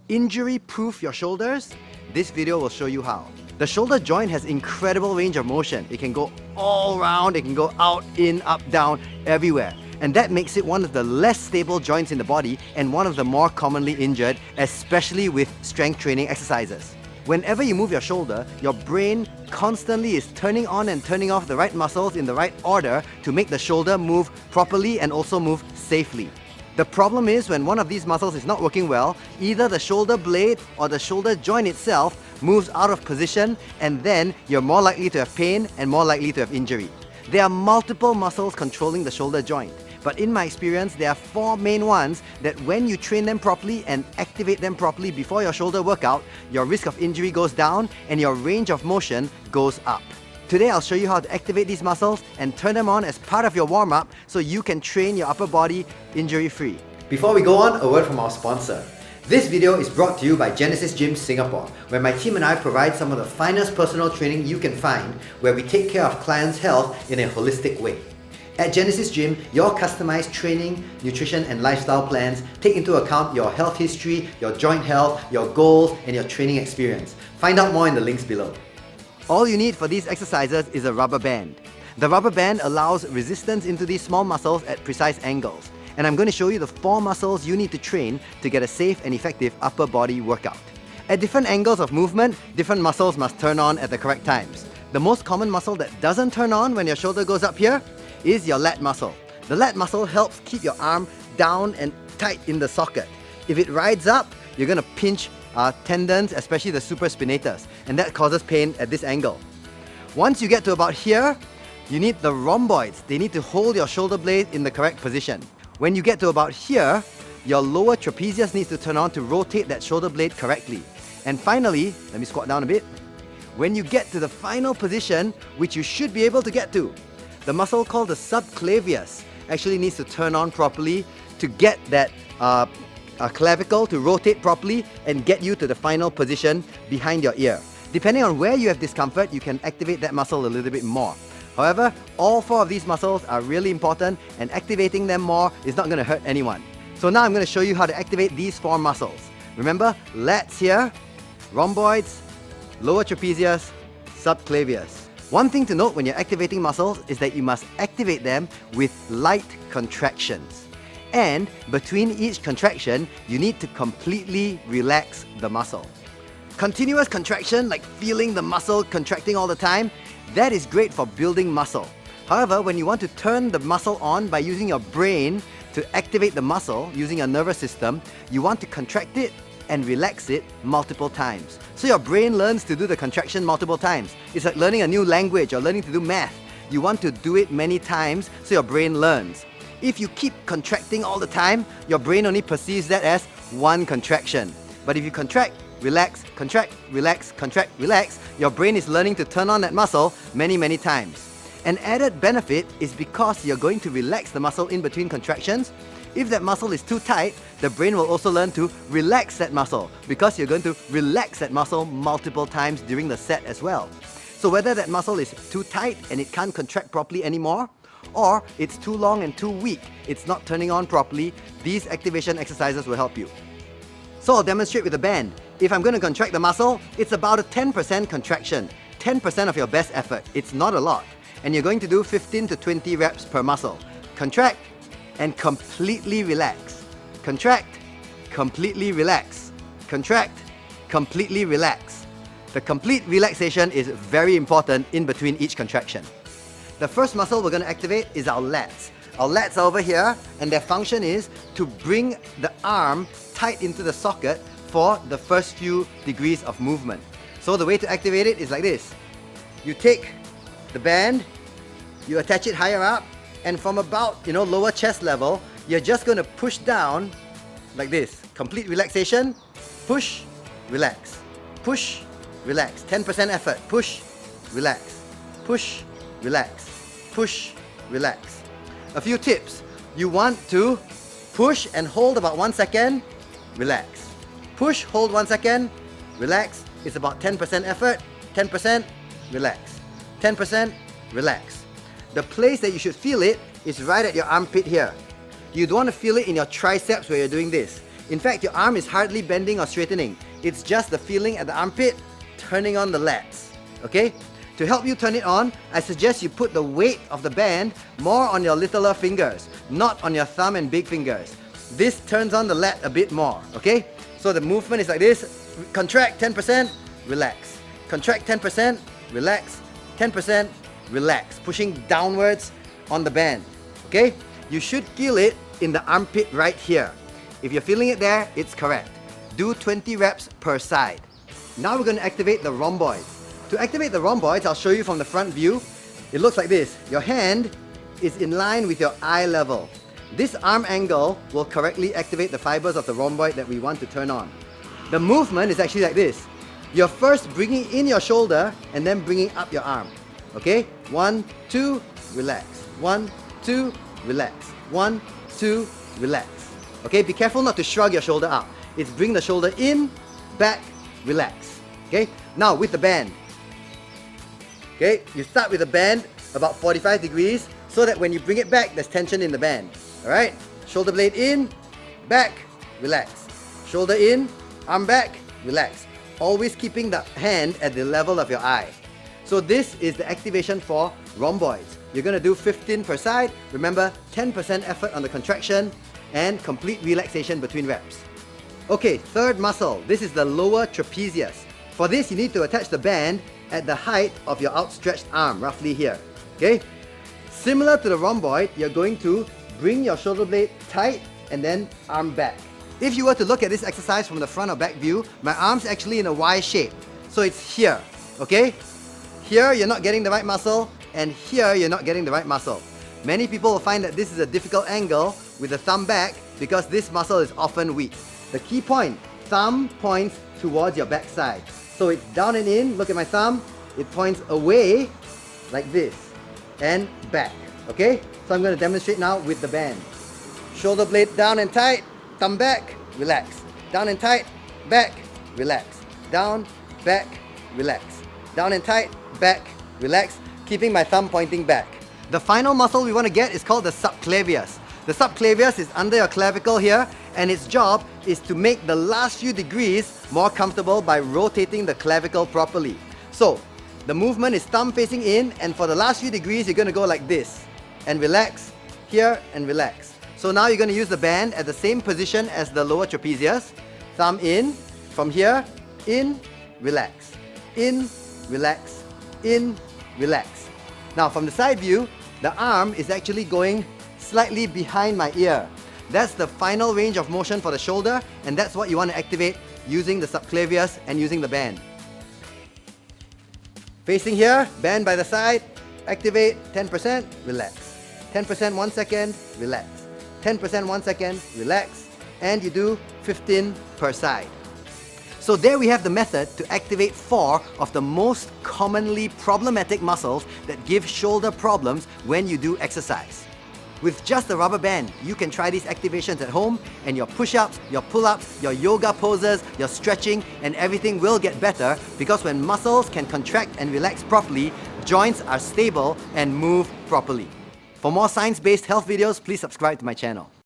injury-proof your shoulders? This video will show you how. The shoulder joint has incredible range of motion. It can go all around, it can go out, in, up, down, everywhere. And that makes it one of the less stable joints in the body and one of the more commonly injured, especially with strength training exercises. Whenever you move your shoulder, your brain constantly is turning on and turning off the right muscles in the right order to make the shoulder move properly and also move safely. The problem is when one of these muscles is not working well, either the shoulder blade or the shoulder joint itself moves out of position, and then you're more likely to have pain and more likely to have injury. There are multiple muscles controlling the shoulder joint, but in my experience, there are 4 main ones that when you train them properly and activate them properly before your shoulder workout, your risk of injury goes down and your range of motion goes up. Today, I'll show you how to activate these muscles and turn them on as part of your warm-up so you can train your upper body injury-free. Before we go on, a word from our sponsor. This video is brought to you by Genesis Gym Singapore, where my team and I provide some of the finest personal training you can find, where we take care of clients' health in a holistic way. At Genesis Gym, your customized training, nutrition and lifestyle plans take into account your health history, your joint health, your goals and your training experience. Find out more in the links below. All you need for these exercises is a rubber band. The rubber band allows resistance into these small muscles at precise angles. And I'm going to show you the 4 muscles you need to train to get a safe and effective upper body workout. At different angles of movement, different muscles must turn on at the correct times. The most common muscle that doesn't turn on when your shoulder goes up here is your lat muscle. The lat muscle helps keep your arm down and tight in the socket. If it rides up, you're going to pinch tendons, especially the supraspinatus, and that causes pain at this angle. Once you get to about here, you need the rhomboids. They need to hold your shoulder blade in the correct position. When you get to about here, your lower trapezius needs to turn on to rotate that shoulder blade correctly. And finally, let me squat down a bit. When you get to the final position, which you should be able to get to, the muscle called the subclavius actually needs to turn on properly to get that clavicle to rotate properly and get you to the final position behind your ear. Depending on where you have discomfort, you can activate that muscle a little bit more. However, all 4 of these muscles are really important and activating them more is not going to hurt anyone. So now I'm going to show you how to activate these 4 muscles. Remember, lats here, rhomboids, lower trapezius, subclavius. One thing to note when you're activating muscles is that you must activate them with light contractions. And between each contraction, you need to completely relax the muscle. Continuous contraction, like feeling the muscle contracting all the time, that is great for building muscle. However, when you want to turn the muscle on by using your brain to activate the muscle using your nervous system, you want to contract it and relax it multiple times. So your brain learns to do the contraction multiple times. It's like learning a new language or learning to do math. You want to do it many times so your brain learns. If you keep contracting all the time, your brain only perceives that as one contraction. But if you contract, relax, contract, relax, contract, relax, your brain is learning to turn on that muscle many times. An added benefit is because you're going to relax the muscle in between contractions. If that muscle is too tight, the brain will also learn to relax that muscle because you're going to relax that muscle multiple times during the set as well. So whether that muscle is too tight and it can't contract properly anymore, or it's too long and too weak, it's not turning on properly, these activation exercises will help you. So I'll demonstrate with a band. If I'm going to contract the muscle, it's about a 10% contraction. 10% of your best effort. It's not a lot. And you're going to do 15 to 20 reps per muscle. Contract and completely relax. Contract, completely relax. Contract, completely relax. The complete relaxation is very important in between each contraction. The first muscle we're going to activate is our lats. Our lats are over here, and their function is to bring the arm tight into the socket for the first few degrees of movement. So the way to activate it is like this. You take the band, you attach it higher up, and from about, lower chest level, you're just going to push down like this. Complete relaxation, push, relax, push, relax. 10% effort, push, relax, push, relax, push, relax. A few tips. You want to push and hold about 1 second, relax. Push, hold 1 second, relax. It's about 10% effort, 10%, relax. 10%, relax. The place that you should feel it is right at your armpit here. You don't want to feel it in your triceps where you're doing this. In fact, your arm is hardly bending or straightening. It's just the feeling at the armpit turning on the lats. Okay? To help you turn it on, I suggest you put the weight of the band more on your littler fingers, not on your thumb and big fingers. This turns on the lat a bit more, okay? So the movement is like this. Contract 10%, relax. Contract 10%, relax. 10%, relax. Pushing downwards on the band, okay? You should feel it in the armpit right here. If you're feeling it there, it's correct. Do 20 reps per side. Now we're going to activate the rhomboids. To activate the rhomboids, I'll show you from the front view. It looks like this. Your hand is in line with your eye level. This arm angle will correctly activate the fibers of the rhomboid that we want to turn on. The movement is actually like this. You're first bringing in your shoulder and then bringing up your arm. Okay? 1, 2, relax. 1, 2, relax. 1, 2, relax. Okay? Be careful not to shrug your shoulder up. It's bring the shoulder in, back, relax. Okay? Now with the band. Okay, you start with a band about 45 degrees so that when you bring it back, there's tension in the band. Alright, shoulder blade in, back, relax. Shoulder in, arm back, relax. Always keeping the hand at the level of your eye. So this is the activation for rhomboids. You're going to do 15 per side. Remember, 10% effort on the contraction and complete relaxation between reps. Okay, third muscle. This is the lower trapezius. For this, you need to attach the band at the height of your outstretched arm, roughly here. Okay? Similar to the rhomboid, you're going to bring your shoulder blade tight and then arm back. If you were to look at this exercise from the front or back view, my arm's actually in a Y shape. So it's here, okay? Here you're not getting the right muscle, and here you're not getting the right muscle. Many people will find that this is a difficult angle with the thumb back because this muscle is often weak. The key point, thumb points towards your back side. So it's down and in, look at my thumb, it points away like this and back, okay? So I'm going to demonstrate now with the band. Shoulder blade down and tight, thumb back, relax. Down and tight, back, relax. Down, back, relax. Down and tight, back, relax, keeping my thumb pointing back. The final muscle we want to get is called the subclavius. The subclavius is under your clavicle here, and its job is to make the last few degrees more comfortable by rotating the clavicle properly. So, the movement is thumb facing in, and for the last few degrees, you're going to go like this. And relax, here, and relax. So now you're going to use the band at the same position as the lower trapezius. Thumb in, from here, in, relax. In, relax, in, relax. Now from the side view, the arm is actually going slightly behind my ear. That's the final range of motion for the shoulder, and that's what you want to activate using the subclavius and using the band. Facing here, band by the side, activate 10%, relax. 10% 1 second, relax. 10% 1 second, relax. And you do 15 per side. So there we have the method to activate 4 of the most commonly problematic muscles that give shoulder problems when you do exercise. With just a rubber band, you can try these activations at home, and your push-ups, your pull-ups, your yoga poses, your stretching, and everything will get better because when muscles can contract and relax properly, joints are stable and move properly. For more science-based health videos, please subscribe to my channel.